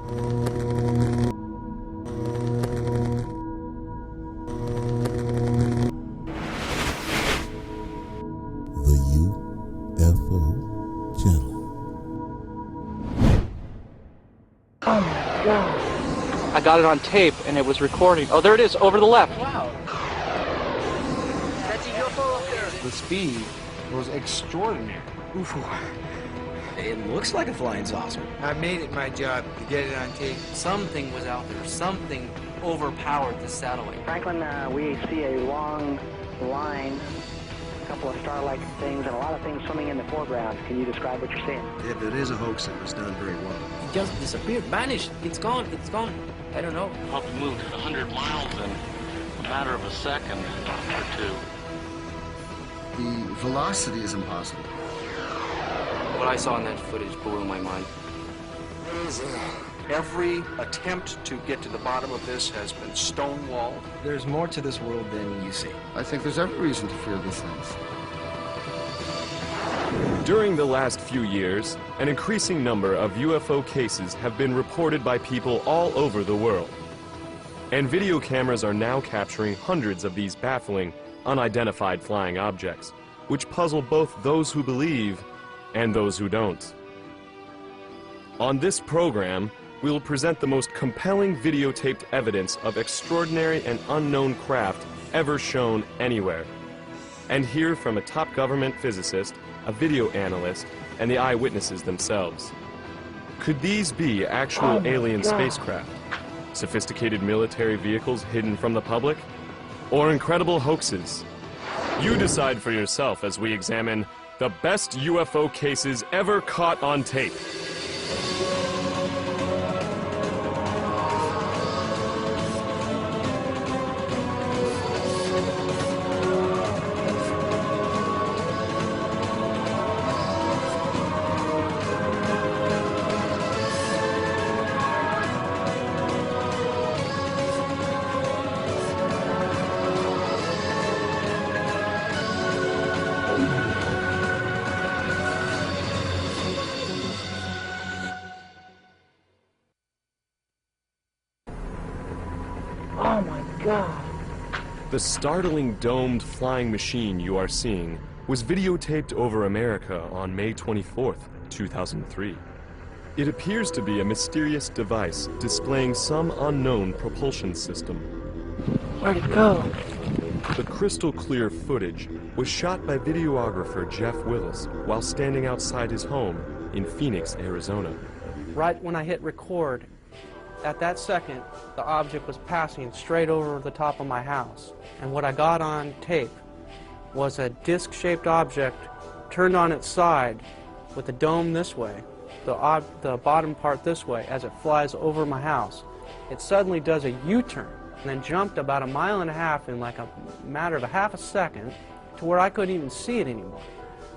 The UFO Channel. Oh my God. I got it on tape and it was recording. Oh, there it is, over the left. Wow. That's a UFO up there. The speed was extraordinary. UFO. It looks like a flying saucer. I made it my job to get it on tape. Something was out there. Something overpowered the satellite. Franklin, we see a long line, a couple of star-like things, and a lot of things swimming in the foreground. Can you describe what you're seeing? If it is a hoax, it was done very well. It just disappeared, vanished. It's gone. It's gone. I don't know. Probably moved at 100 miles in a matter of a second or two. The velocity is impossible. What I saw in that footage blew my mind. Every attempt to get to the bottom of this has been stonewalled. There's more to this world than you see. I think there's every reason to fear these things. During the last few years, an increasing number of UFO cases have been reported by people all over the world. And video cameras are now capturing hundreds of these baffling, unidentified flying objects, which puzzle both those who believe and those who don't. On this program, we will present the most compelling videotaped evidence of extraordinary and unknown craft ever shown anywhere, and hear from a top government physicist, a video analyst, and the eyewitnesses themselves. Could these be actual alien spacecraft, sophisticated military vehicles hidden from the public, or incredible hoaxes? You decide for yourself as we examine the best UFO cases ever caught on tape. Oh my God. The startling domed flying machine you are seeing was videotaped over America on May 24th, 2003. It appears to be a mysterious device displaying some unknown propulsion system. Where'd it go? The crystal clear footage was shot by videographer Jeff Willis while standing outside his home in Phoenix, Arizona. Right when I hit record, at that second, the object was passing straight over the top of my house. And what I got on tape was a disc-shaped object turned on its side with the dome this way, the bottom part this way, as it flies over my house. It suddenly does a U-turn and then jumped about 1.5 miles in like a matter of a half a second to where I couldn't even see it anymore.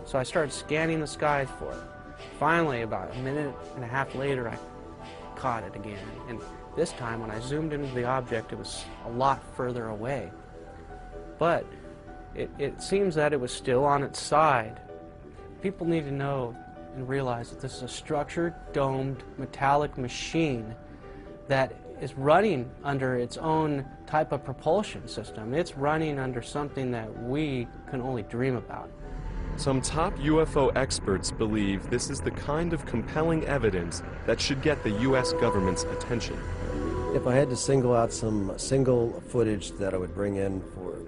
So I started scanning the skies for it. Finally, about 1.5 minutes later, I caught it again, and this time when I zoomed into the object, it was a lot further away. But it seems that it was still on its side. People need to know and realize that this is a structured, domed, metallic machine that is running under its own type of propulsion system. It's running under something that we can only dream about. Some top UFO experts believe this is the kind of compelling evidence that should get the U.S. government's attention. If I had to single out some single footage that I would bring in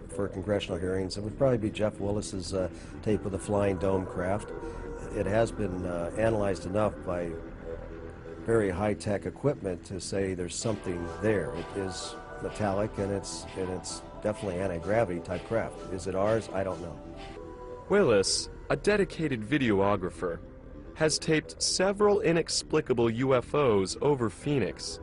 for congressional hearings, it would probably be Jeff Willis's tape of the flying dome craft. It has been analyzed enough by very high-tech equipment to say there's something there. It is metallic, and it's definitely anti-gravity type craft. Is it ours? I don't know. Willis, a dedicated videographer, has taped several inexplicable UFOs over Phoenix,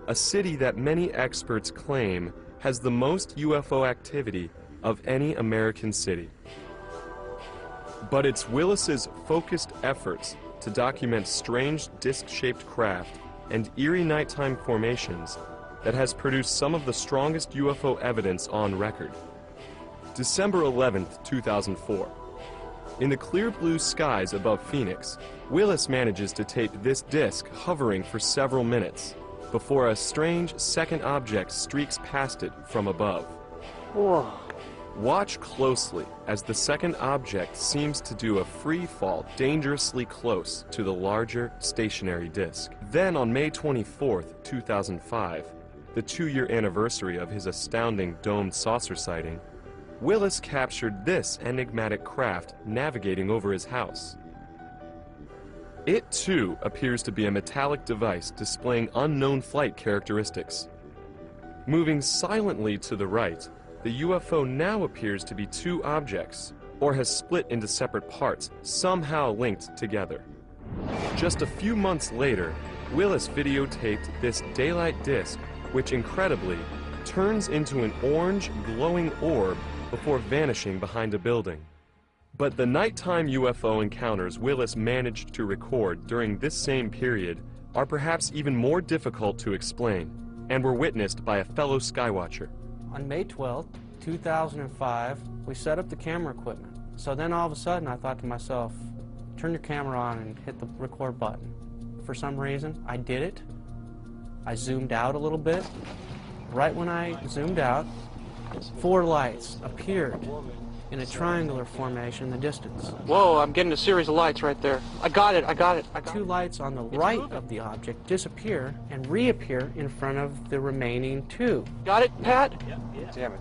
a city that many experts claim has the most UFO activity of any American city. But it's Willis's focused efforts to document strange disc-shaped craft and eerie nighttime formations that has produced some of the strongest UFO evidence on record. December 11th, 2004. In the clear blue skies above Phoenix, Willis manages to tape this disc hovering for several minutes, before a strange second object streaks past it from above. Whoa. Watch closely as the second object seems to do a free fall dangerously close to the larger stationary disk. Then on May 24th, 2005, the 2-year anniversary of his astounding domed saucer sighting, Willis captured this enigmatic craft navigating over his house. It too appears to be a metallic device displaying unknown flight characteristics. Moving silently to the right, the UFO now appears to be 2 objects, or has split into separate parts, somehow linked together. Just a few months later, Willis videotaped this daylight disk, which incredibly turns into an orange glowing orb before vanishing behind a building. But the nighttime UFO encounters Willis managed to record during this same period are perhaps even more difficult to explain, and were witnessed by a fellow skywatcher. On May 12th, 2005, we set up the camera equipment. So then all of a sudden I thought to myself, turn your camera on and hit the record button. For some reason, I did it. I zoomed out a little bit. Right when I zoomed out, 4 lights appeared in a triangular formation in the distance. Whoa, I'm getting a series of lights right there. I got it. 2 lights on the right of the object disappear and reappear in front of the remaining 2. Got it, Pat? Yeah. Damn it.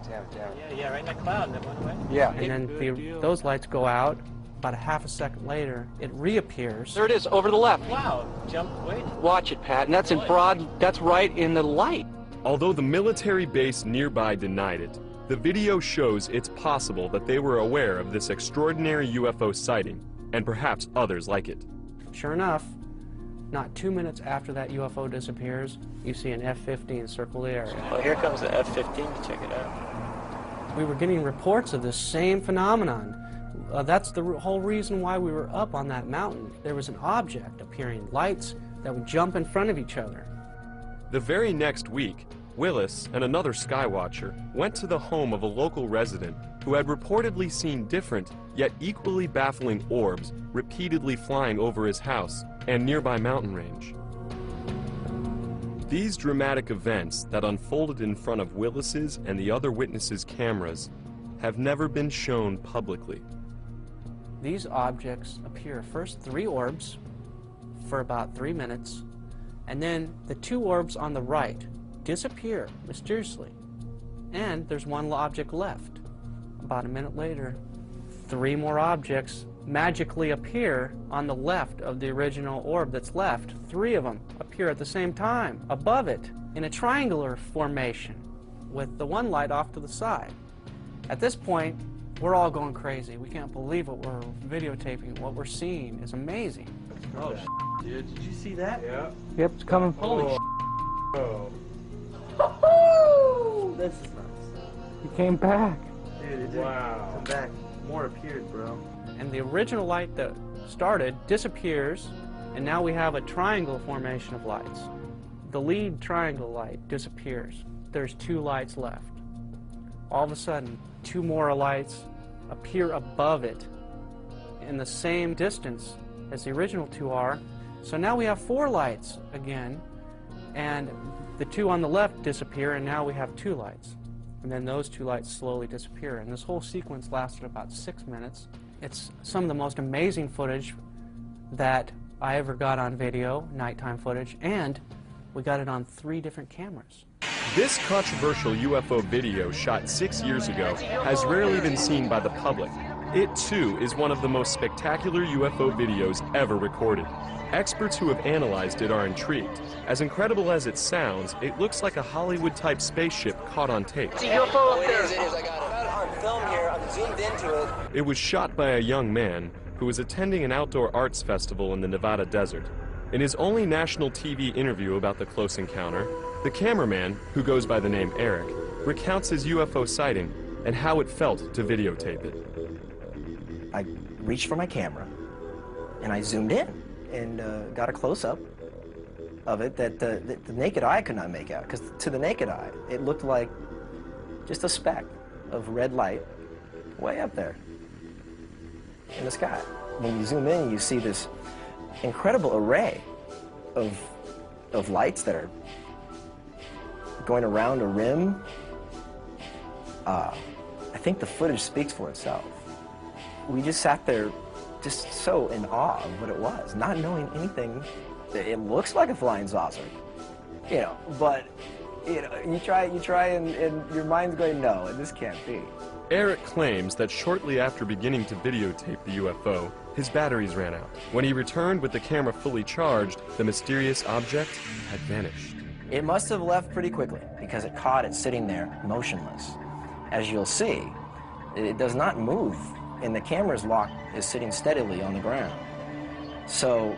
Yeah, right in that cloud that went away. Yeah. And then those lights go out. About a half a second later, it reappears. There it is, over the left. Wow, jumped way. Watch it, Pat, and that's in broad, that's right in the light. Although the military base nearby denied it, the video shows it's possible that they were aware of this extraordinary UFO sighting, and perhaps others like it. Sure enough, not 2 minutes after that UFO disappears, you see an F-15 circle the area. Well, here comes the F-15 to check it out. We were getting reports of this same phenomenon. That's the whole reason why we were up on that mountain. There was an object appearing, lights that would jump in front of each other. The very next week, Willis and another skywatcher went to the home of a local resident who had reportedly seen different, yet equally baffling orbs repeatedly flying over his house and nearby mountain range. These dramatic events that unfolded in front of Willis's and the other witnesses' cameras have never been shown publicly. These objects appear first 3 orbs for about 3 minutes, and then the 2 orbs on the right disappear mysteriously, and there's 1 object left. About a minute later, 3 more objects magically appear on the left of the original orb that's left. 3 of them appear at the same time above it in a triangular formation with the 1 light off to the side. At this point, we're all going crazy. We can't believe what we're videotaping. What we're seeing is amazing. Oh, dude, did you see that? Yeah. Yep, it's coming. Holy This is nice. He came back. Dude, it did. Wow. Come back. More appeared, bro. And the original light that started disappears, and now we have a triangle formation of lights. The lead triangle light disappears. There's 2 lights left. All of a sudden, 2 more lights appear above it in the same distance as the original 2 are. So now we have 4 lights again, and the 2 on the left disappear, and now we have 2 lights. And then those 2 lights slowly disappear. And this whole sequence lasted about 6 minutes. It's some of the most amazing footage that I ever got on video, nighttime footage, and we got it on 3 different cameras. This controversial UFO video shot 6 years ago has rarely been seen by the public. It too is one of the most spectacular UFO videos ever recorded. Experts who have analyzed it are intrigued. As incredible as it sounds, it looks like a Hollywood-type spaceship caught on tape. It's a UFO up there. It is. I got it on film here. I'm zoomed into it. It was shot by a young man who was attending an outdoor arts festival in the Nevada desert. In his only national TV interview about the close encounter, the cameraman, who goes by the name Eric, recounts his UFO sighting and how it felt to videotape it. I reached for my camera, and I zoomed in and got a close-up of it that the naked eye could not make out, because to the naked eye, it looked like just a speck of red light way up there in the sky. When you zoom in, you see this incredible array of lights that are going around a rim, I think the footage speaks for itself. We just sat there just so in awe of what it was, not knowing anything. It looks like a flying saucer, you know, but you know, you try and your mind's going, no, this can't be. Eric claims that shortly after beginning to videotape the UFO, his batteries ran out. When he returned with the camera fully charged, the mysterious object had vanished. It must have left pretty quickly because it caught it sitting there motionless. As you'll see, it does not move, and the camera's lock is sitting steadily on the ground. So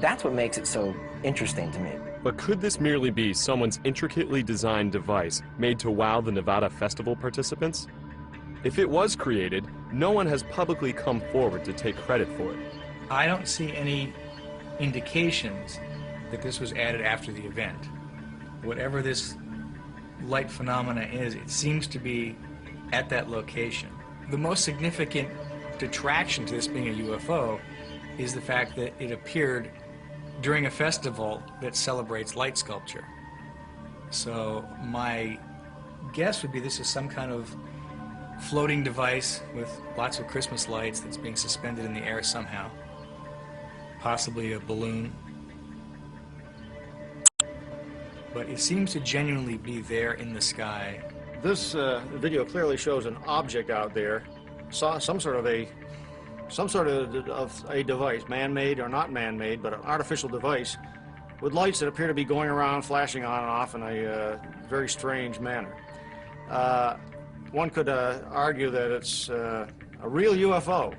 that's what makes it so interesting to me. But could this merely be someone's intricately designed device made to wow the Nevada Festival participants? If it was created, no one has publicly come forward to take credit for it. I don't see any indications that this was added after the event. Whatever this light phenomena is, it seems to be at that location. The most significant detraction to this being a UFO is the fact that it appeared during a festival that celebrates light sculpture. So my guess would be this is some kind of floating device with lots of Christmas lights that's being suspended in the air somehow. Possibly a balloon. But it seems to genuinely be there in the sky. This video clearly shows an object out there, some sort of a device, man-made or not man-made, but an artificial device with lights that appear to be going around, flashing on and off in a very strange manner. One could argue that it's a real UFO.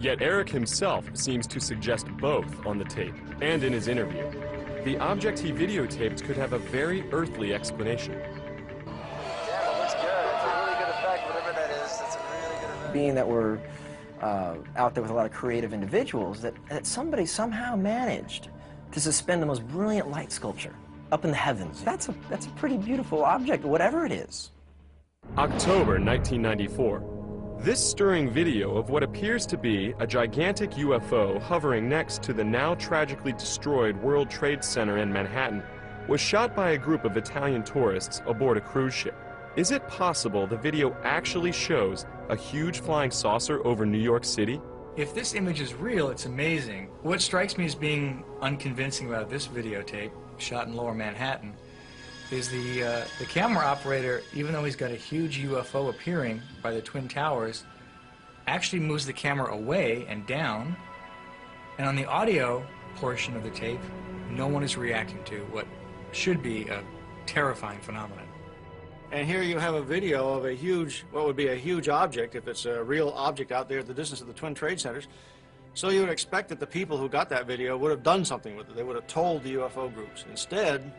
Yet Eric himself seems to suggest both on the tape and in his interview. The object he videotaped could have a very earthly explanation. Yeah, it looks good. It's a really good effect, whatever that is. That's a really good effect. Being that we're out there with a lot of creative individuals, that somebody somehow managed to suspend the most brilliant light sculpture up in the heavens. That's a pretty beautiful object, whatever it is. October 1994. This stirring video of what appears to be a gigantic UFO hovering next to the now tragically destroyed World Trade Center in Manhattan was shot by a group of Italian tourists aboard a cruise ship. Is it possible the video actually shows a huge flying saucer over New York City? If this image is real, it's amazing. What strikes me as being unconvincing about this videotape, shot in Lower Manhattan, is the camera operator, even though he's got a huge UFO appearing by the Twin Towers, actually moves the camera away and down, and on the audio portion of the tape, no one is reacting to what should be a terrifying phenomenon. And here you have a video of a huge, what would be a huge object, if it's a real object out there at the distance of the Twin Trade Centers. So you would expect that the people who got that video would have done something with it. They would have told the UFO groups. Instead,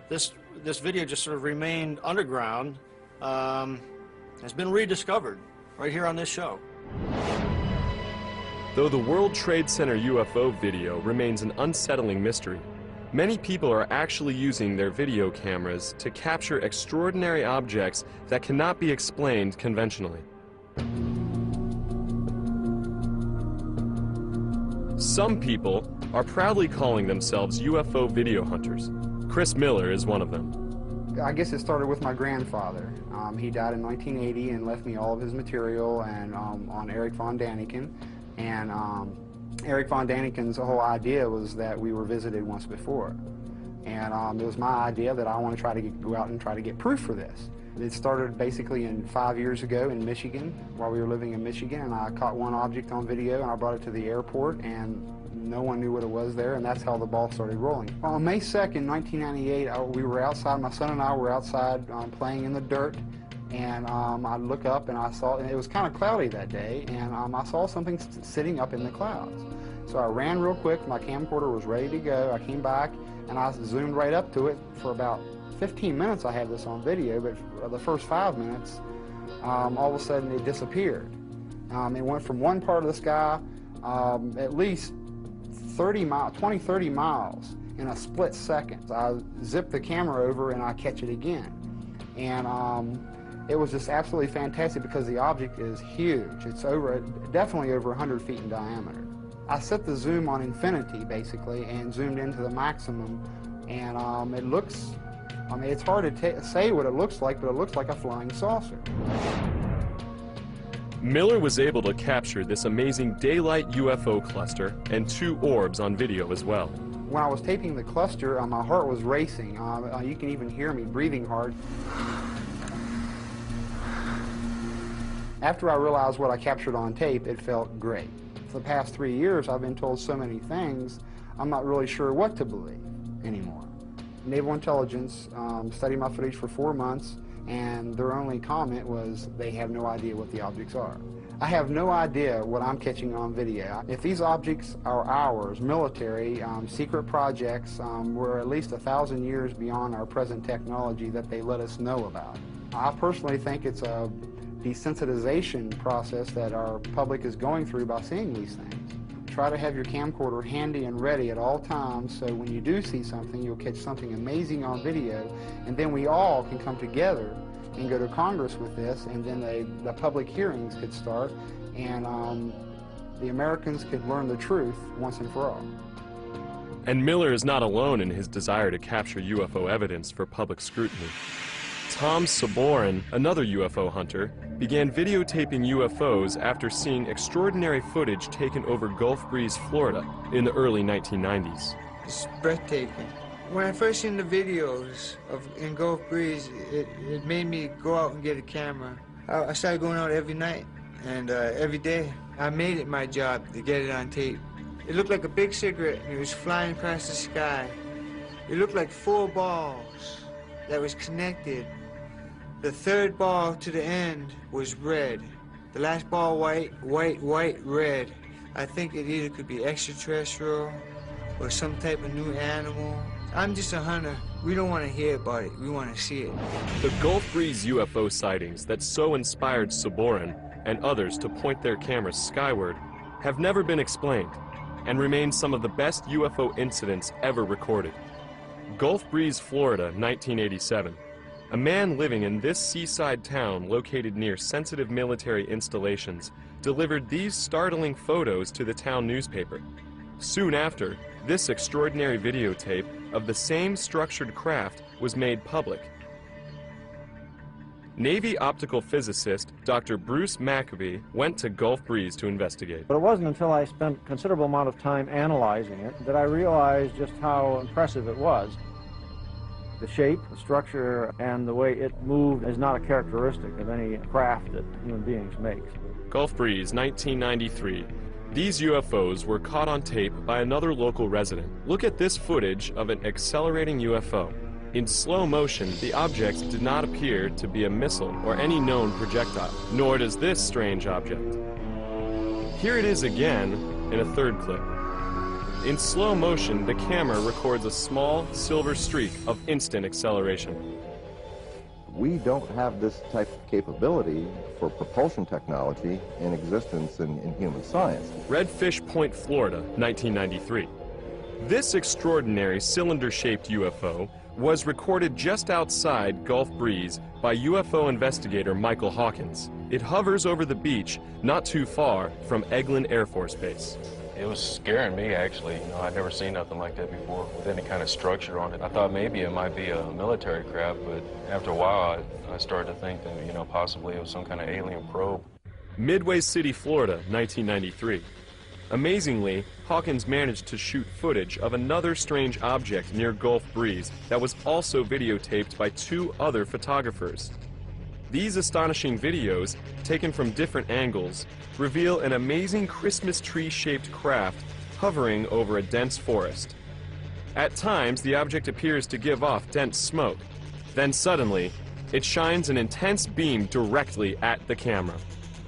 this video just sort of remained underground, has been rediscovered right here on this show. Though the World Trade Center UFO video remains an unsettling mystery, many people are actually using their video cameras to capture extraordinary objects that cannot be explained conventionally. Some people are proudly calling themselves UFO video hunters. Chris Miller is one of them. I guess it started with my grandfather. He died in 1980 and left me all of his material and on Eric von Daniken. And Eric von Daniken's whole idea was that we were visited once before. And it was my idea that I want to try to go out and try to get proof for this. It started basically 5 years ago in Michigan, while we were living in Michigan, and I caught one object on video and I brought it to the airport, and no one knew what it was there, and that's how the ball started rolling. On May 2nd, 1998, we were outside, my son and I were outside playing in the dirt, and I look up and I saw, and it was kind of cloudy that day, and I saw something sitting up in the clouds. So I ran real quick, my camcorder was ready to go, I came back, and I zoomed right up to it for about 15 minutes. I have this on video, but for the first 5 minutes, all of a sudden it disappeared. It went from one part of the sky at least 20, 30 miles in a split second. I zip the camera over and I catch it again. And it was just absolutely fantastic because the object is huge. It's definitely over 100 feet in diameter. I set the zoom on infinity basically and zoomed into the maximum, and it looks I mean, it's hard to say what it looks like, but it looks like a flying saucer. Miller was able to capture this amazing daylight UFO cluster and 2 orbs on video as well. When I was taping the cluster, my heart was racing. You can even hear me breathing hard. After I realized what I captured on tape, it felt great. For the past 3 years, I've been told so many things, I'm not really sure what to believe anymore. Naval Intelligence studied my footage for 4 months, and their only comment was they have no idea what the objects are. I have no idea what I'm catching on video. If these objects are ours, military, secret projects, we're at least 1,000 years beyond our present technology that they let us know about. I personally think it's a desensitization process that our public is going through by seeing these things. Try to have your camcorder handy and ready at all times, so when you do see something, you'll catch something amazing on video, and then we all can come together and go to Congress with this, and then the public hearings could start, and the Americans could learn the truth once and for all. And Miller is not alone in his desire to capture UFO evidence for public scrutiny. Tom Saborin, another UFO hunter, began videotaping UFOs after seeing extraordinary footage taken over Gulf Breeze, Florida in the early 1990s. It's breathtaking. When I first seen the videos in Gulf Breeze, it made me go out and get a camera. I started going out every night and every day. I made it my job to get it on tape. It looked like a big cigarette and it was flying across the sky. It looked like 4 balls that was connected. The 3rd ball to the end was red. The last ball white, white, white, red. I think it either could be extraterrestrial or some type of new animal. I'm just a hunter. We don't want to hear about it. We want to see it. The Gulf Breeze UFO sightings that so inspired Saborin and others to point their cameras skyward have never been explained and remain some of the best UFO incidents ever recorded. Gulf Breeze, Florida, 1987. A man living in this seaside town located near sensitive military installations delivered these startling photos to the town newspaper. Soon after, this extraordinary videotape of the same structured craft was made public. Navy optical physicist Dr. Bruce Maccabee went to Gulf Breeze to investigate. But it wasn't until I spent a considerable amount of time analyzing it that I realized just how impressive it was. The shape, the structure, and the way it moved is not a characteristic of any craft that human beings make. Gulf Breeze, 1993. These UFOs were caught on tape by another local resident. Look at this footage of an accelerating UFO. In slow motion, the object did not appear to be a missile or any known projectile, nor does this strange object. Here it is again in a 3rd clip. In slow motion, the camera records a small silver streak of instant acceleration. We don't have this type of capability for propulsion technology in existence in human science. Redfish Point, Florida, 1993. This extraordinary cylinder-shaped UFO was recorded just outside Gulf Breeze by UFO investigator Michael Hawkins. It hovers over the beach not too far from Eglin Air Force Base. It was scaring me, actually. You know, I'd never seen nothing like that before with any kind of structure on it. I thought maybe it might be a military craft, but after a while, I started to think that, you know, possibly it was some kind of alien probe. Midway City, Florida, 1993. Amazingly, Hawkins managed to shoot footage of another strange object near Gulf Breeze that was also videotaped by 2 other photographers. These astonishing videos, taken from different angles, reveal an amazing Christmas tree-shaped craft hovering over a dense forest. At times, the object appears to give off dense smoke. Then suddenly, it shines an intense beam directly at the camera.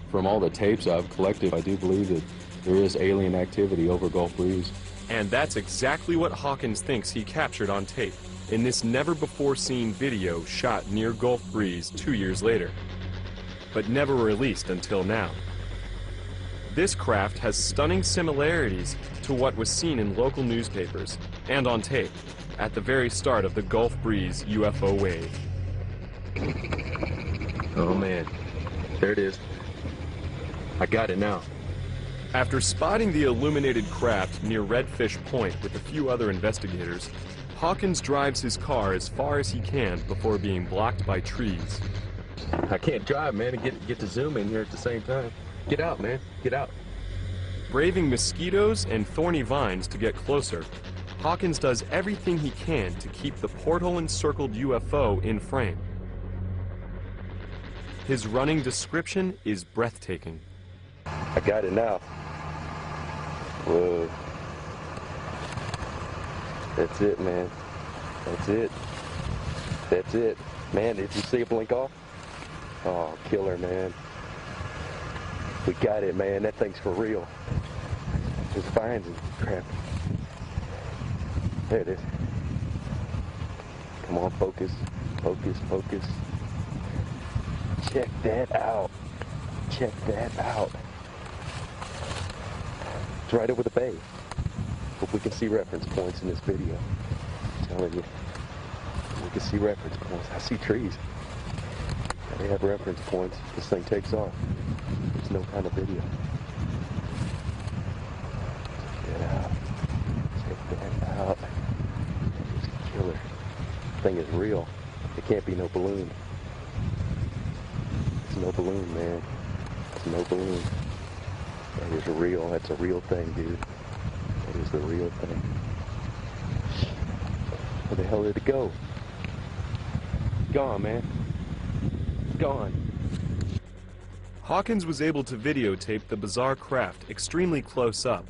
From all the tapes I've collected, I do believe that there is alien activity over Gulf Breeze. And that's exactly what Hawkins thinks he captured on tape in this never-before-seen video shot near Gulf Breeze 2 years later, but never released until now. This craft has stunning similarities to what was seen in local newspapers and on tape at the very start of the Gulf Breeze UFO wave. Oh man, there it is. I got it now. After spotting the illuminated craft near Redfish Point with a few other investigators, Hawkins drives his car as far as he can before being blocked by trees. I can't drive, man, and get to zoom in here at the same time. Get out, man. Get out. Braving mosquitoes and thorny vines to get closer, Hawkins does everything he can to keep the portal-encircled UFO in frame. His running description is breathtaking. I got it now. Whoa. That's it, man. That's it. That's it. Man, did you see it blink off? Oh, killer, man. We got it, man. That thing's for real. There's vines and crap. There it is. Come on, focus. Focus, focus. Check that out. Check that out. It's right over the bay. Hope we can see reference points in this video. I'm telling you. We can see reference points. I see trees. They have reference points. This thing takes off. There's no kind of video. Check that out. Check that out. It's a killer. This thing is real. It can't be no balloon. It's no balloon, man. It's no balloon. That is real. That's a real thing, dude. That is the real thing. Where the hell did it go? Gone, man. Gone. Hawkins was able to videotape the bizarre craft extremely close up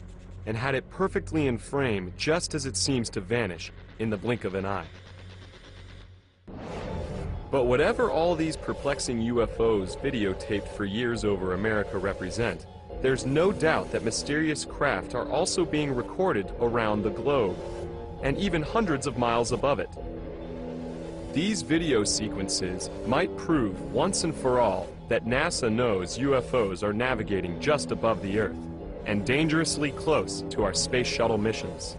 and had it perfectly in frame just as it seems to vanish in the blink of an eye. But whatever all these perplexing UFOs videotaped for years over America represent, there's no doubt that mysterious craft are also being recorded around the globe, and even hundreds of miles above it. These video sequences might prove once and for all that NASA knows UFOs are navigating just above the Earth and dangerously close to our space shuttle missions.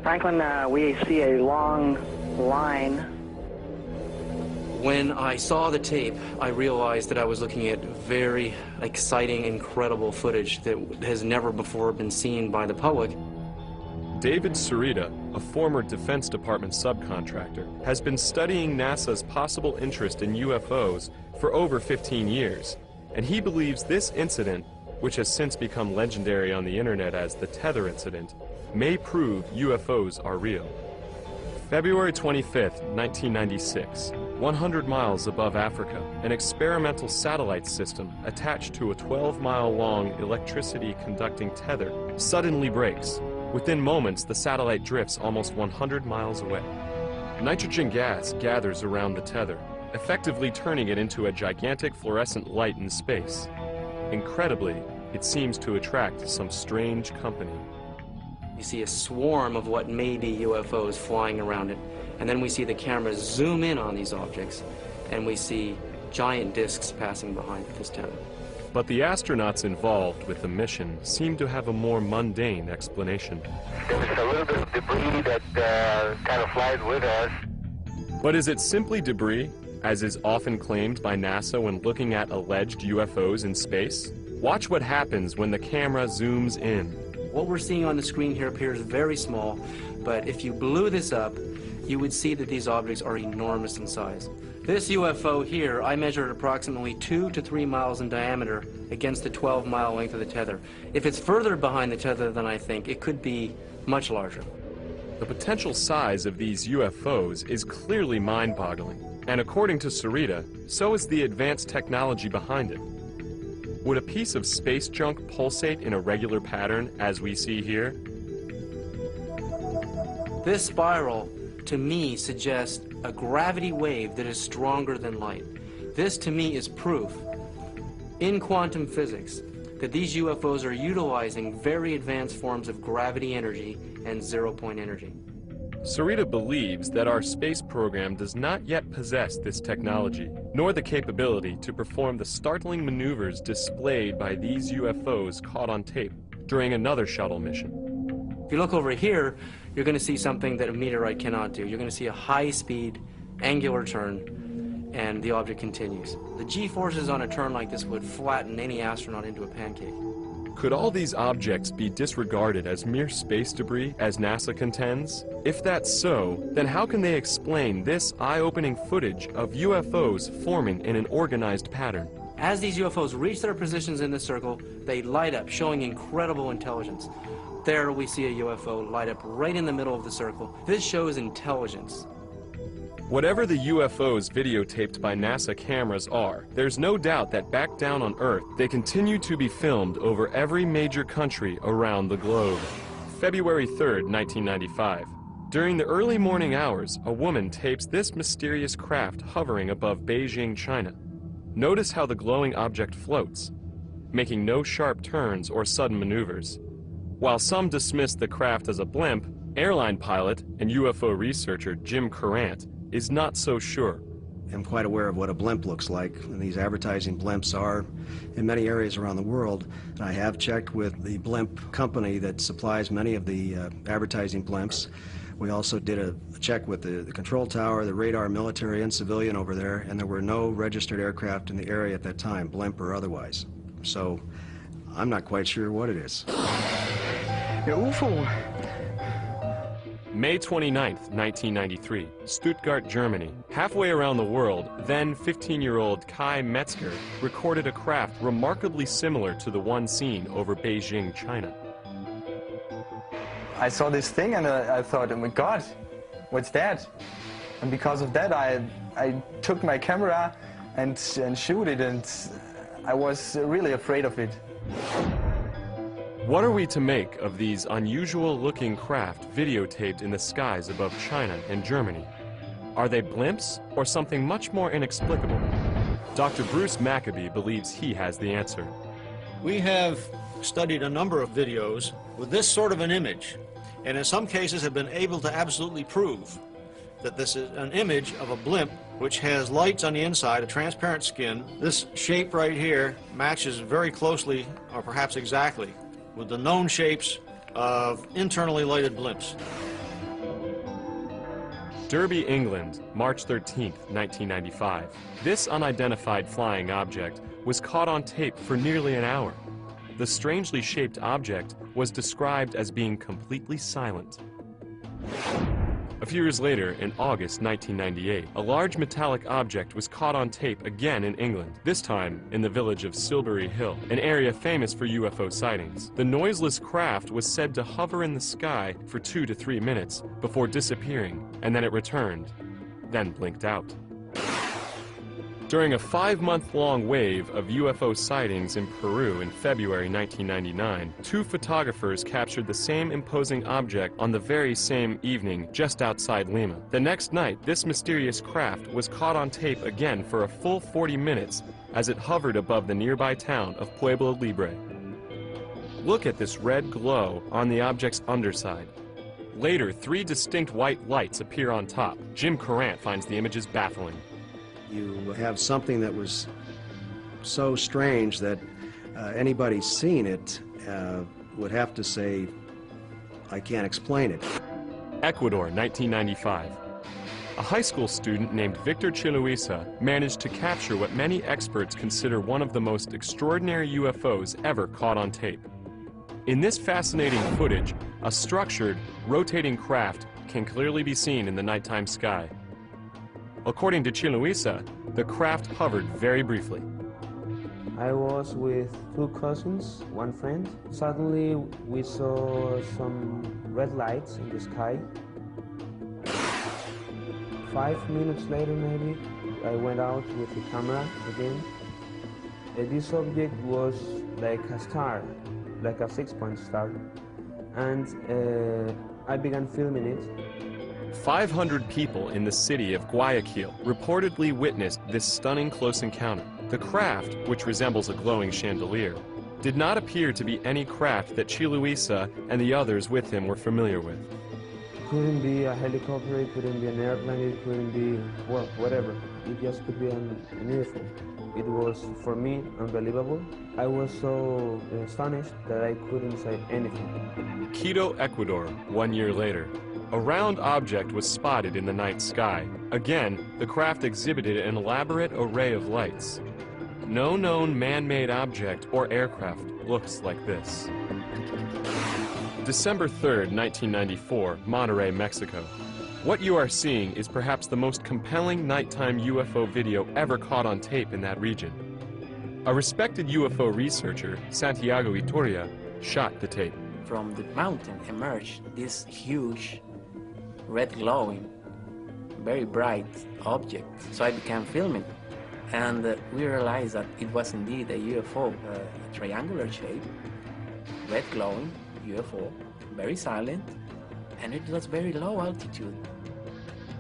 Franklin, we see a long line. When I saw the tape, I realized that I was looking at very exciting, incredible footage that has never before been seen by the public. David Sarita, a former Defense Department subcontractor, has been studying NASA's possible interest in UFOs for over 15 years, and he believes this incident, which has since become legendary on the internet as the Tether incident, may prove UFOs are real. February 25th, 1996, 100 miles above Africa, an experimental satellite system attached to a 12-mile-long electricity-conducting tether suddenly breaks. Within moments, the satellite drifts almost 100 miles away. Nitrogen gas gathers around the tether, effectively turning it into a gigantic fluorescent light in space. Incredibly, it seems to attract some strange company. You see a swarm of what may be UFOs flying around it, and then we see the cameras zoom in on these objects, and we see giant discs passing behind this tether. But the astronauts involved with the mission seem to have a more mundane explanation. There's a little bit of debris that kind of flies with us. But is it simply debris, as is often claimed by NASA when looking at alleged UFOs in space? Watch what happens when the camera zooms in. What we're seeing on the screen here appears very small, but if you blew this up, you would see that these objects are enormous in size. This UFO here, I measured approximately 2 to 3 miles in diameter against the 12-mile length of the tether. If it's further behind the tether than I think, it could be much larger. The potential size of these UFOs is clearly mind-boggling, and according to Sarita, so is the advanced technology behind it. Would a piece of space junk pulsate in a regular pattern, as we see here? This spiral, to me, suggests a gravity wave that is stronger than light. This, to me, is proof in quantum physics that these UFOs are utilizing very advanced forms of gravity energy and zero-point energy. Sarita believes that our space program does not yet possess this technology, nor the capability to perform the startling maneuvers displayed by these UFOs caught on tape during another shuttle mission. If you look over here, you're going to see something that a meteorite cannot do. You're going to see a high-speed, angular turn, and the object continues. The G-forces on a turn like this would flatten any astronaut into a pancake. Could all these objects be disregarded as mere space debris, as NASA contends? If that's so, then how can they explain this eye-opening footage of UFOs forming in an organized pattern? As these UFOs reach their positions in the circle, they light up, showing incredible intelligence. There we see a UFO light up right in the middle of the circle. This shows intelligence. Whatever the UFOs videotaped by NASA cameras are, there's no doubt that back down on Earth, they continue to be filmed over every major country around the globe. February 3rd, 1995. During the early morning hours, a woman tapes this mysterious craft hovering above Beijing, China. Notice how the glowing object floats, making no sharp turns or sudden maneuvers. While some dismiss the craft as a blimp, airline pilot and UFO researcher Jim Courant is not so sure. I'm quite aware of what a blimp looks like, and these advertising blimps are in many areas around the world. And I have checked with the blimp company that supplies many of the advertising blimps. We also did a check with the control tower, the radar, military and civilian over there, and there were no registered aircraft in the area at that time, blimp or otherwise. So I'm not quite sure what it is. UFO. May 29th, 1993, Stuttgart, Germany. Halfway around the world, then 15-year-old Kai Metzger recorded a craft remarkably similar to the one seen over Beijing, China. I saw this thing and I thought, oh my God, what's that? And because of that, I took my camera and shoot it, and I was really afraid of it. What are we to make of these unusual-looking craft videotaped in the skies above China and Germany? Are they blimps or something much more inexplicable? Dr. Bruce Maccabee believes he has the answer. We have studied a number of videos with this sort of an image, and in some cases have been able to absolutely prove that this is an image of a blimp which has lights on the inside, a transparent skin. This shape right here matches very closely, or perhaps exactly, with the known shapes of internally lighted blimps. Derby, England, March 13th, 1995. This unidentified flying object was caught on tape for nearly an hour. The strangely shaped object was described as being completely silent. A few years later, in August 1998, a large metallic object was caught on tape again in England, this time in the village of Silbury Hill, an area famous for UFO sightings. The noiseless craft was said to hover in the sky for 2 to 3 minutes before disappearing, and then it returned, then blinked out. During a 5-month-long wave of UFO sightings in Peru in February 1999, 2 photographers captured the same imposing object on the very same evening just outside Lima. The next night, this mysterious craft was caught on tape again for a full 40 minutes as it hovered above the nearby town of Pueblo Libre. Look at this red glow on the object's underside. Later, 3 distinct white lights appear on top. Jim Courant finds the images baffling. You have something that was so strange that anybody seen it would have to say, I can't explain it. Ecuador, 1995. A high school student named Victor Chiluisa managed to capture what many experts consider one of the most extraordinary UFOs ever caught on tape. In this fascinating footage, a structured, rotating craft can clearly be seen in the nighttime sky. According to Chiluisa, the craft hovered very briefly. I was with 2 cousins, 1 friend. Suddenly we saw some red lights in the sky. 5 minutes later maybe, I went out with the camera again. This object was like a star, like a 6-point star. And I began filming it. 500 people in the city of Guayaquil reportedly witnessed this stunning close encounter. The craft, which resembles a glowing chandelier, did not appear to be any craft that Chiluisa and the others with him were familiar with. It couldn't be a helicopter, it couldn't be an airplane, it couldn't be, well, whatever. It just could be an UFO. It was, for me, unbelievable. I was so astonished that I couldn't say anything. Quito, Ecuador, 1 year later. A round object was spotted in the night sky. Again, the craft exhibited an elaborate array of lights. No known man-made object or aircraft looks like this. December 3rd, 1994, Monterrey, Mexico. What you are seeing is perhaps the most compelling nighttime UFO video ever caught on tape in that region. A respected UFO researcher, Santiago Itoria, shot the tape. From the mountain emerged this huge, red glowing, very bright object. So I began filming, and we realized that it was indeed a UFO, a triangular shape, red glowing UFO, very silent, and it was very low altitude.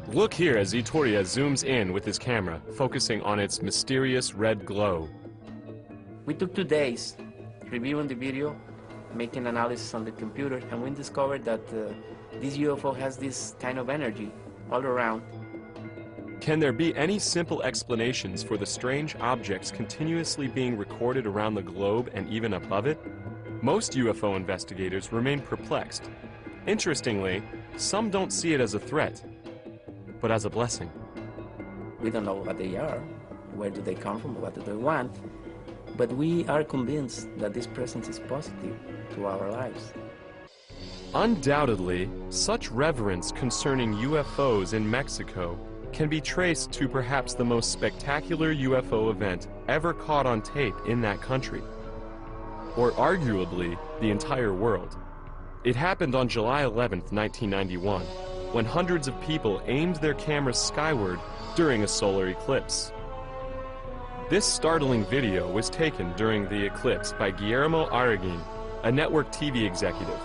Look here as Itoria zooms in with his camera, focusing on its mysterious red glow. We took 2 days reviewing the video, making analysis on the computer, and we discovered that this UFO has this kind of energy all around. Can there be any simple explanations for the strange objects continuously being recorded around the globe and even above it? Most UFO investigators remain perplexed. Interestingly, some don't see it as a threat, but as a blessing. We don't know what they are, where do they come from, what do they want, but we are convinced that this presence is positive to our lives. Undoubtedly, such reverence concerning UFOs in Mexico can be traced to perhaps the most spectacular UFO event ever caught on tape in that country, or arguably the entire world. It happened on July 11th, 1991, when hundreds of people aimed their cameras skyward during a solar eclipse. This startling video was taken during the eclipse by Guillermo Arriguin, a network TV executive.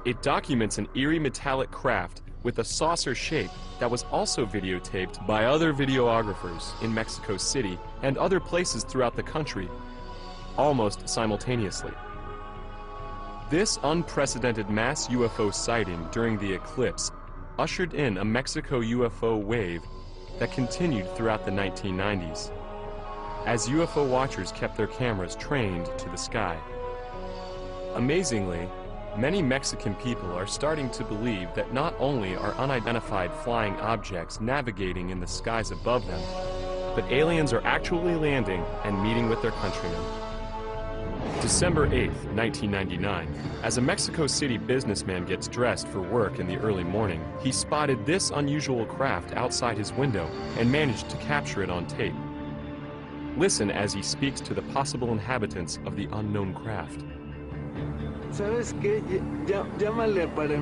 It documents an eerie metallic craft with a saucer shape that was also videotaped by other videographers in Mexico City and other places throughout the country, almost simultaneously. This unprecedented mass UFO sighting during the eclipse ushered in a Mexico UFO wave that continued throughout the 1990s, as UFO watchers kept their cameras trained to the sky. Amazingly, many Mexican people are starting to believe that not only are unidentified flying objects navigating in the skies above them, but aliens are actually landing and meeting with their countrymen. December 8th, 1999, as a Mexico City businessman gets dressed for work in the early morning, he spotted this unusual craft outside his window and managed to capture it on tape. Listen as he speaks to the possible inhabitants of the unknown craft. ¿Sabes qué? Llámale para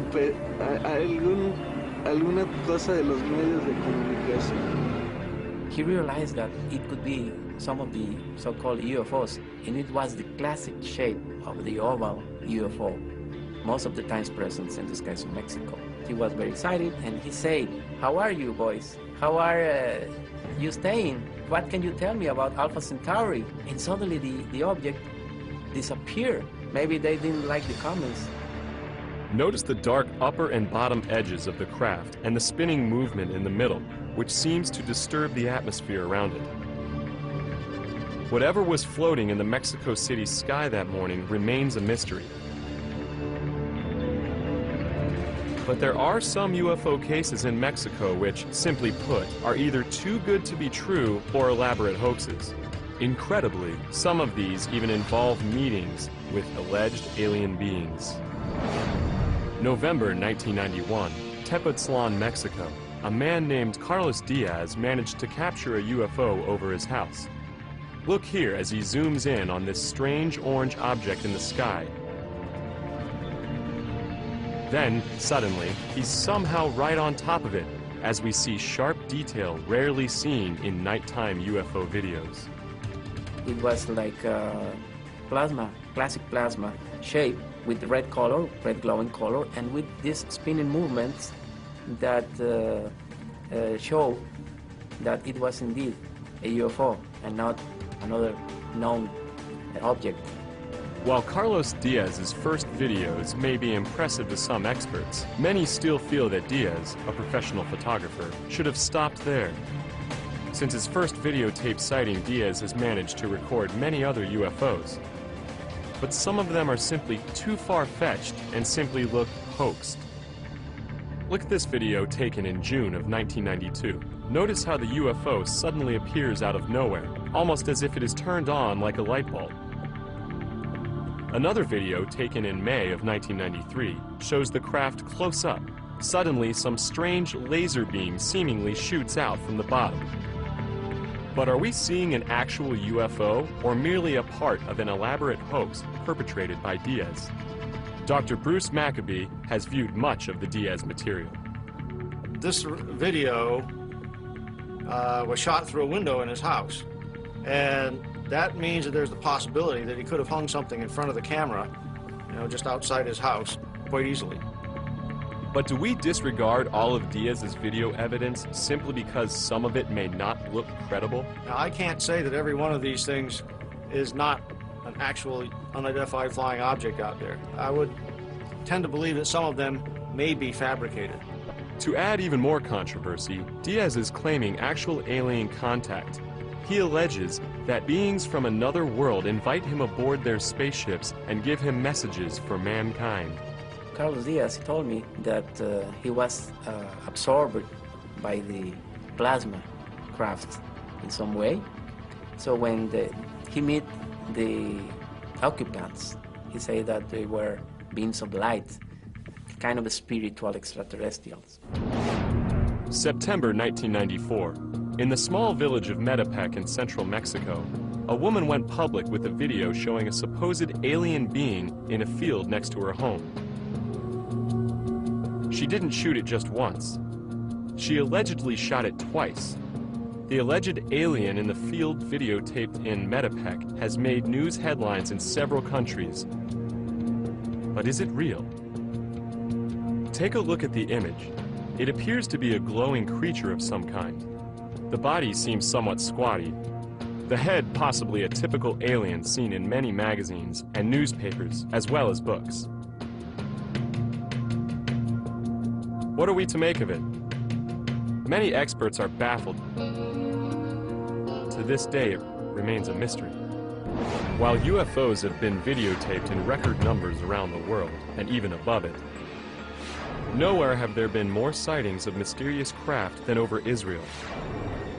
alguna cosa de los medios de comunicación. He realized that it could be some of the so-called UFOs, and it was the classic shape of the oval UFO, most of the times present in the skies of Mexico. He was very excited, and he said, "How are you, boys? How are you staying? What can you tell me about Alpha Centauri?" And suddenly the object disappeared. Maybe they didn't like the comments. Notice the dark upper and bottom edges of the craft and the spinning movement in the middle, which seems to disturb the atmosphere around it. Whatever was floating in the Mexico City sky that morning remains a mystery. But there are some UFO cases in Mexico which, simply put, are either too good to be true or elaborate hoaxes. Incredibly, some of these even involve meetings with alleged alien beings. November 1991, Tepoztlan, Mexico. A man named Carlos Diaz managed to capture a UFO over his house. Look here as he zooms in on this strange orange object in the sky. Then, suddenly, he's somehow right on top of it, as we see sharp detail rarely seen in nighttime UFO videos. It was like plasma, classic plasma shape with red color, red glowing color, and with these spinning movements that show that it was indeed a UFO and not another known object. While Carlos Diaz's first videos may be impressive to some experts, many still feel that Diaz, a professional photographer, should have stopped there. Since his first videotape sighting, Diaz has managed to record many other UFOs. But some of them are simply too far-fetched and simply look hoaxed. Look at this video taken in June of 1992. Notice how the UFO suddenly appears out of nowhere, almost as if it is turned on like a light bulb. Another video taken in May of 1993 shows the craft close up. Suddenly, some strange laser beam seemingly shoots out from the bottom. But are we seeing an actual UFO or merely a part of an elaborate hoax perpetrated by Diaz? Dr. Bruce Maccabee has viewed much of the Diaz material. This video was shot through a window in his house, and that means that there's the possibility that he could have hung something in front of the camera, you know, just outside his house quite easily. But do we disregard all of Diaz's video evidence simply because some of it may not look credible? Now, I can't say that every one of these things is not an actual unidentified flying object out there. I would tend to believe that some of them may be fabricated. To add even more controversy, Diaz is claiming actual alien contact. He alleges that beings from another world invite him aboard their spaceships and give him messages for mankind. Carlos Diaz told me that he was absorbed by the plasma craft in some way. So when he met the occupants, he said that they were beings of light, kind of spiritual extraterrestrials. September 1994. In the small village of Metepec in central Mexico, a woman went public with a video showing a supposed alien being in a field next to her home. She didn't shoot it just once. She allegedly shot it twice. The alleged alien in the field videotaped in Metepec has made news headlines in several countries. But is it real? Take a look at the image. It appears to be a glowing creature of some kind. The body seems somewhat squatty. The head possibly a typical alien seen in many magazines and newspapers, as well as books. What are we to make of it? Many experts are baffled. To this day, it remains a mystery. While UFOs have been videotaped in record numbers around the world, and even above it, nowhere have there been more sightings of mysterious craft than over Israel.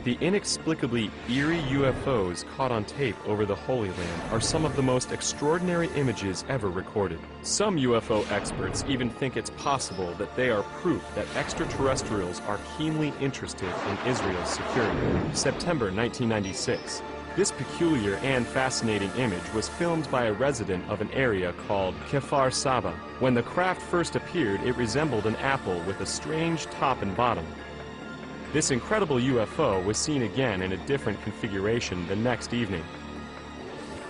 The inexplicably eerie UFOs caught on tape over the Holy Land are some of the most extraordinary images ever recorded. Some UFO experts even think it's possible that they are proof that extraterrestrials are keenly interested in Israel's security. September 1996. This peculiar and fascinating image was filmed by a resident of an area called Kfar Saba. When the craft first appeared, it resembled an apple with a strange top and bottom. This incredible UFO was seen again in a different configuration the next evening.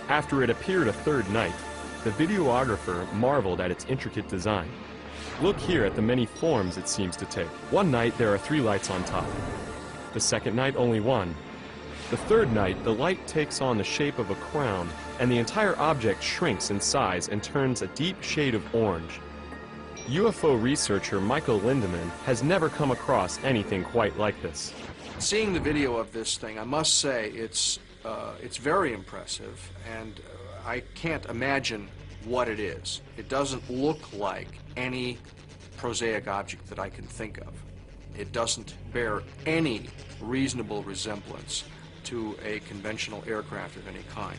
After it appeared a third night, the videographer marveled at its intricate design. Look here at the many forms it seems to take. One night there are 3 lights on top. The second night only 1. The third night the light takes on the shape of a crown and the entire object shrinks in size and turns a deep shade of orange. UFO researcher Michael Lindemann has never come across anything quite like this. Seeing the video of this thing, I must say it's very impressive, and I can't imagine what it is. It doesn't look like any prosaic object that I can think of. It doesn't bear any reasonable resemblance to a conventional aircraft of any kind.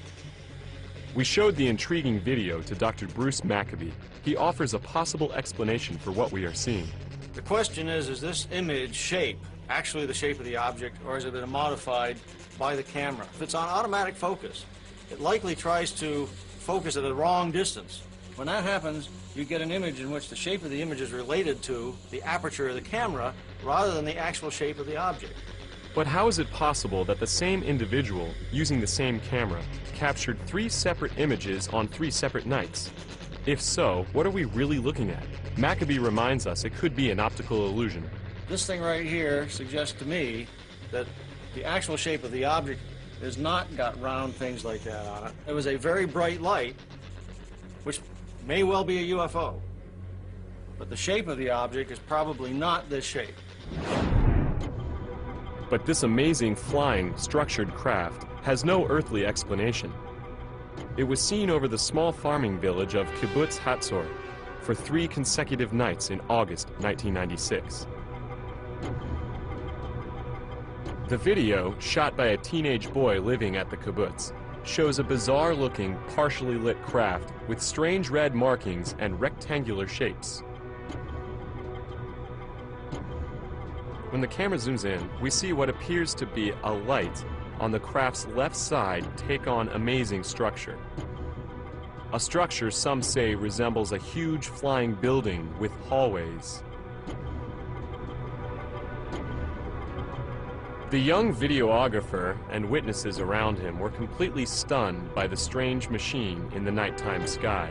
We showed the intriguing video to Dr. Bruce Maccabee. He offers a possible explanation for what we are seeing. The question is this image shape actually the shape of the object, or has it been modified by the camera? If it's on automatic focus, it likely tries to focus at a wrong distance. When that happens, you get an image in which the shape of the image is related to the aperture of the camera rather than the actual shape of the object. But how is it possible that the same individual, using the same camera, captured 3 separate images on 3 separate nights? If so, what are we really looking at? Maccabee reminds us it could be an optical illusion. This thing right here suggests to me that the actual shape of the object has not got round things like that on it. It was a very bright light, which may well be a UFO. But the shape of the object is probably not this shape. But this amazing, flying, structured craft has no earthly explanation. It was seen over the small farming village of Kibbutz Hatzor for 3 consecutive nights in August 1996. The video, shot by a teenage boy living at the kibbutz, shows a bizarre-looking, partially lit craft with strange red markings and rectangular shapes. When the camera zooms in, we see what appears to be a light on the craft's left side take on amazing structure. A structure some say resembles a huge flying building with hallways. The young videographer and witnesses around him were completely stunned by the strange machine in the nighttime sky.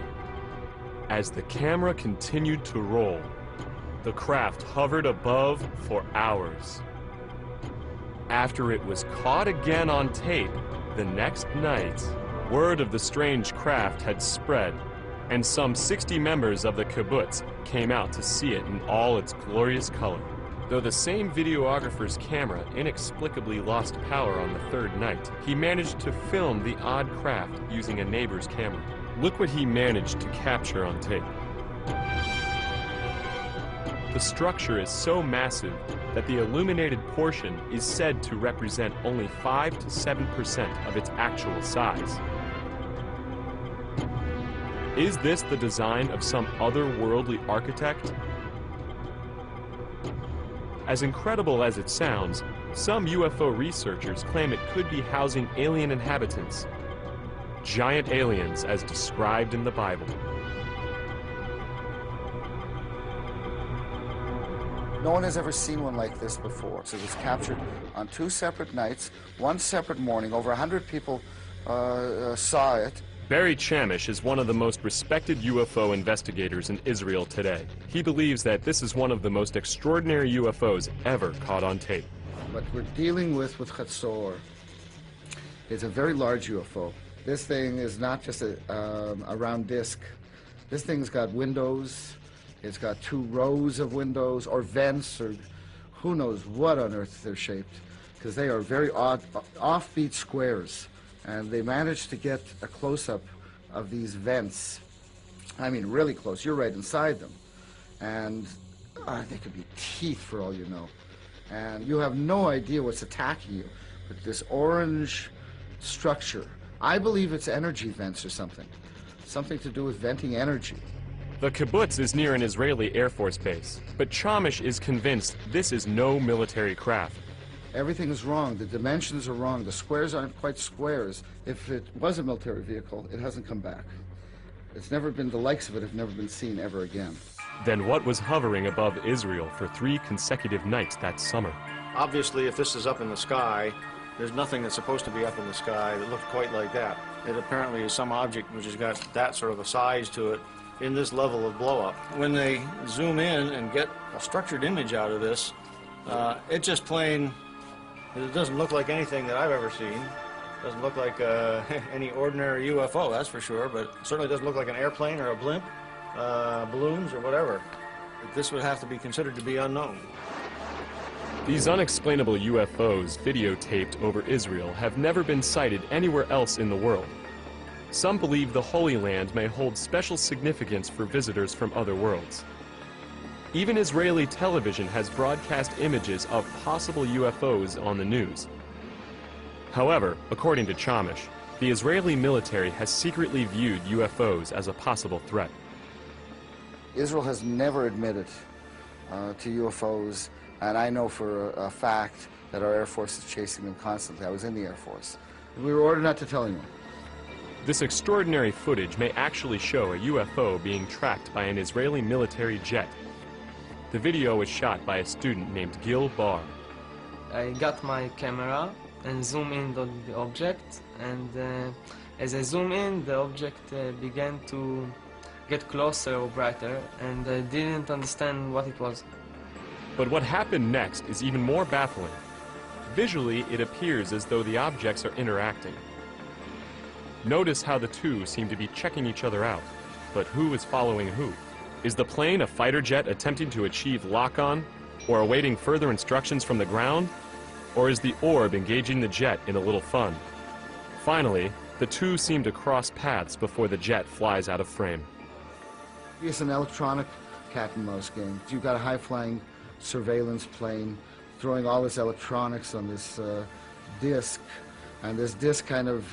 As the camera continued to roll, the craft hovered above for hours. After it was caught again on tape the next night, word of the strange craft had spread, and some 60 members of the kibbutz came out to see it in all its glorious color. Though the same videographer's camera inexplicably lost power on the third night, he managed to film the odd craft using a neighbor's camera. Look what he managed to capture on tape. The structure is so massive that the illuminated portion is said to represent only 5 to 7% of its actual size. Is this the design of some otherworldly architect? As incredible as it sounds, some UFO researchers claim it could be housing alien inhabitants. Giant aliens as described in the Bible. No one has ever seen one like this before. So it was captured on 2 separate nights, 1 separate morning. Over 100 people saw it. Barry Chamish is one of the most respected UFO investigators in Israel today. He believes that this is one of the most extraordinary UFOs ever caught on tape. What we're dealing with Chatzor is a very large UFO. This thing is not just a round disc. This thing's got windows. It's got 2 rows of windows or vents or who knows what on earth they're shaped, because they are very odd, offbeat squares. And they managed to get a close-up of these vents. I mean, really close. You're right inside them. And they could be teeth for all you know. And you have no idea what's attacking you. But this orange structure, I believe it's energy vents or something. Something to do with venting energy. The kibbutz is near an Israeli Air Force base, but Chamish is convinced this is no military craft. Everything is wrong. The dimensions are wrong. The squares aren't quite squares. If it was a military vehicle, it hasn't come back. It's never been, the likes of it have never been seen ever again. Then what was hovering above Israel for 3 consecutive nights that summer? Obviously, if this is up in the sky, there's nothing that's supposed to be up in the sky that looks quite like that. It apparently is some object which has got that sort of a size to it in this level of blow-up. When they zoom in and get a structured image out of this, it just plain, it doesn't look like anything that I've ever seen. It doesn't look like any ordinary UFO, that's for sure, but it certainly doesn't look like an airplane or a blimp, balloons or whatever. This would have to be considered to be unknown. These unexplainable UFOs videotaped over Israel have never been sighted anywhere else in the world. Some believe the Holy Land may hold special significance for visitors from other worlds. Even Israeli television has broadcast images of possible UFOs on the news. However, according to Chamish, the Israeli military has secretly viewed UFOs as a possible threat. Israel has never admitted to UFOs, and I know for a fact that our Air Force is chasing them constantly. I was in the Air Force. We were ordered not to tell anyone. This extraordinary footage may actually show a UFO being tracked by an Israeli military jet. The video was shot by a student named Gil Bar. I got my camera and zoom in on the object, and as I zoom in, the object began to get closer or brighter, and I didn't understand what it was. But what happened next is even more baffling. Visually, it appears as though the objects are interacting. Notice how the two seem to be checking each other out, but who is following who? Is the plane a fighter jet attempting to achieve lock-on, or awaiting further instructions from the ground? Or is the orb engaging the jet in a little fun? Finally, the two seem to cross paths before the jet flies out of frame. It's an electronic cat and mouse game. You've got a high-flying surveillance plane throwing all this electronics on this disc, and this disc kind of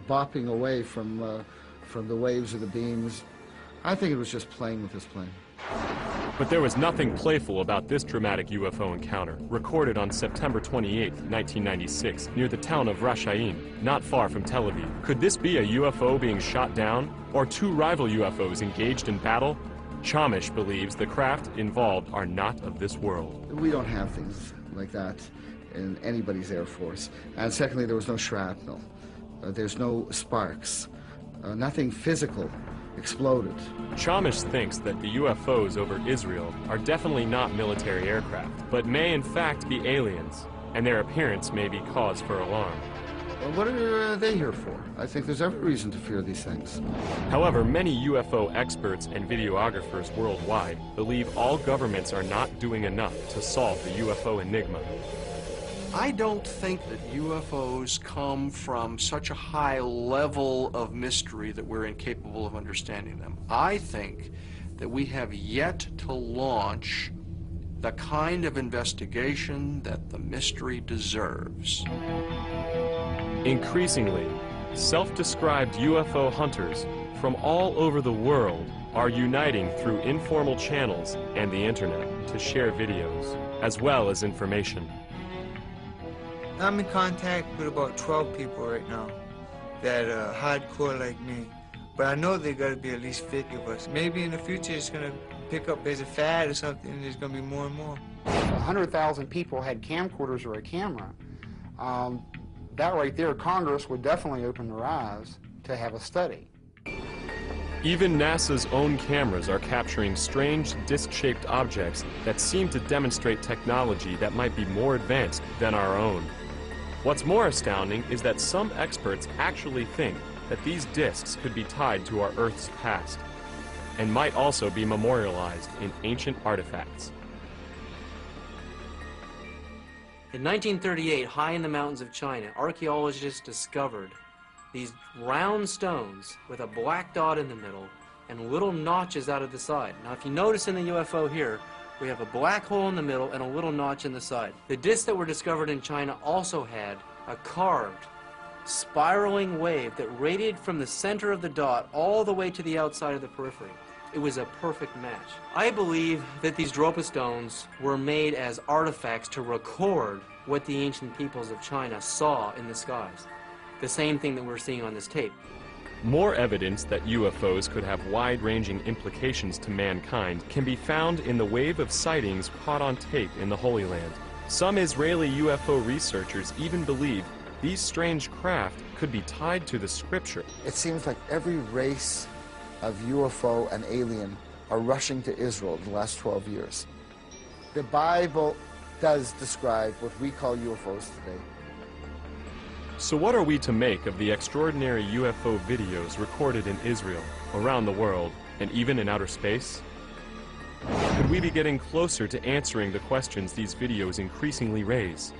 bopping away from the waves of the beams. I think it was just playing with this plane. But there was nothing playful about this dramatic UFO encounter, recorded on September 28, 1996, near the town of Rashain, not far from Tel Aviv. Could this be a UFO being shot down, or two rival UFOs engaged in battle? Chamish believes the craft involved are not of this world. We don't have things like that in anybody's Air Force. And secondly, there was no shrapnel. There's no sparks. Nothing physical exploded. Chamish thinks that the UFOs over Israel are definitely not military aircraft, but may in fact be aliens, and their appearance may be cause for alarm. Well, what are they here for? I think there's every reason to fear these things. However, many UFO experts and videographers worldwide believe all governments are not doing enough to solve the UFO enigma. I don't think that UFOs come from such a high level of mystery that we're incapable of understanding them. I think that we have yet to launch the kind of investigation that the mystery deserves. Increasingly, self-described UFO hunters from all over the world are uniting through informal channels and the internet to share videos, as well as information. I'm in contact with about 12 people right now that are hardcore like me. But I know there got to be at least 50 of us. Maybe in the future it's going to pick up as a fad or something, and there's going to be more and more. 100,000 people had camcorders or a camera. That right there, Congress would definitely open their eyes to have a study. Even NASA's own cameras are capturing strange disc-shaped objects that seem to demonstrate technology that might be more advanced than our own. What's more astounding is that some experts actually think that these discs could be tied to our Earth's past and might also be memorialized in ancient artifacts. In 1938, high in the mountains of China, archaeologists discovered these round stones with a black dot in the middle and little notches out of the side. Now, if you notice in the UFO here, we have a black hole in the middle and a little notch in the side. The discs that were discovered in China also had a carved, spiraling wave that radiated from the center of the dot all the way to the outside of the periphery. It was a perfect match. I believe that these Dropa stones were made as artifacts to record what the ancient peoples of China saw in the skies. The same thing that we're seeing on this tape. More evidence that UFOs could have wide-ranging implications to mankind can be found in the wave of sightings caught on tape in the Holy Land. Some Israeli UFO researchers even believe these strange craft could be tied to the scripture. It seems like every race of UFO and alien are rushing to Israel in the last 12 years. The Bible does describe what we call UFOs today. So what are we to make of the extraordinary UFO videos recorded in Israel, around the world, and even in outer space? Could we be getting closer to answering the questions these videos increasingly raise?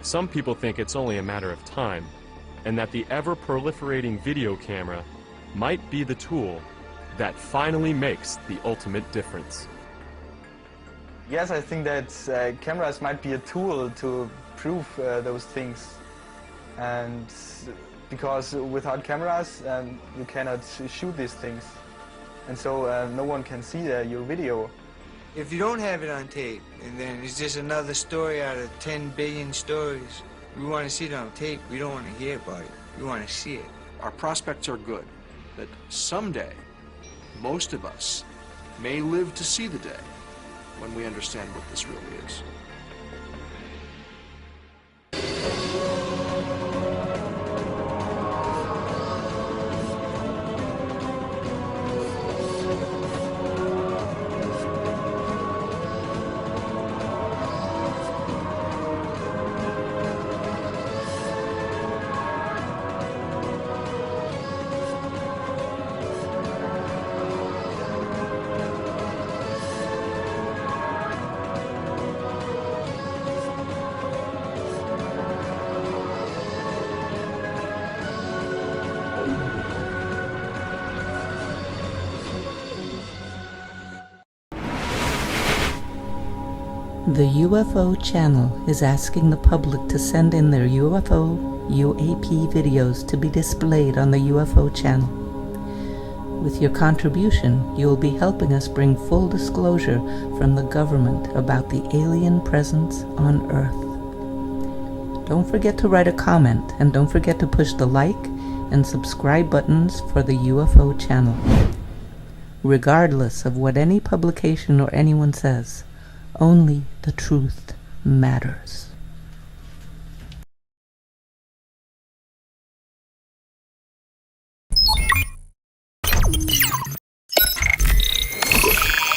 Some people think it's only a matter of time, and that the ever-proliferating video camera might be the tool that finally makes the ultimate difference. Yes, I think that cameras might be a tool to prove those things. And because without cameras, you cannot shoot these things. And so no one can see your video. If you don't have it on tape, and then it's just another story out of 10 billion stories, we want to see it on tape. We don't want to hear about it. We want to see it. Our prospects are good, that someday, most of us may live to see the day when we understand what this really is. The UFO Channel is asking the public to send in their UFO, UAP videos to be displayed on the UFO Channel. With your contribution, you will be helping us bring full disclosure from the government about the alien presence on Earth. Don't forget to write a comment, and don't forget to push the like and subscribe buttons for the UFO Channel. Regardless of what any publication or anyone says, only the truth matters.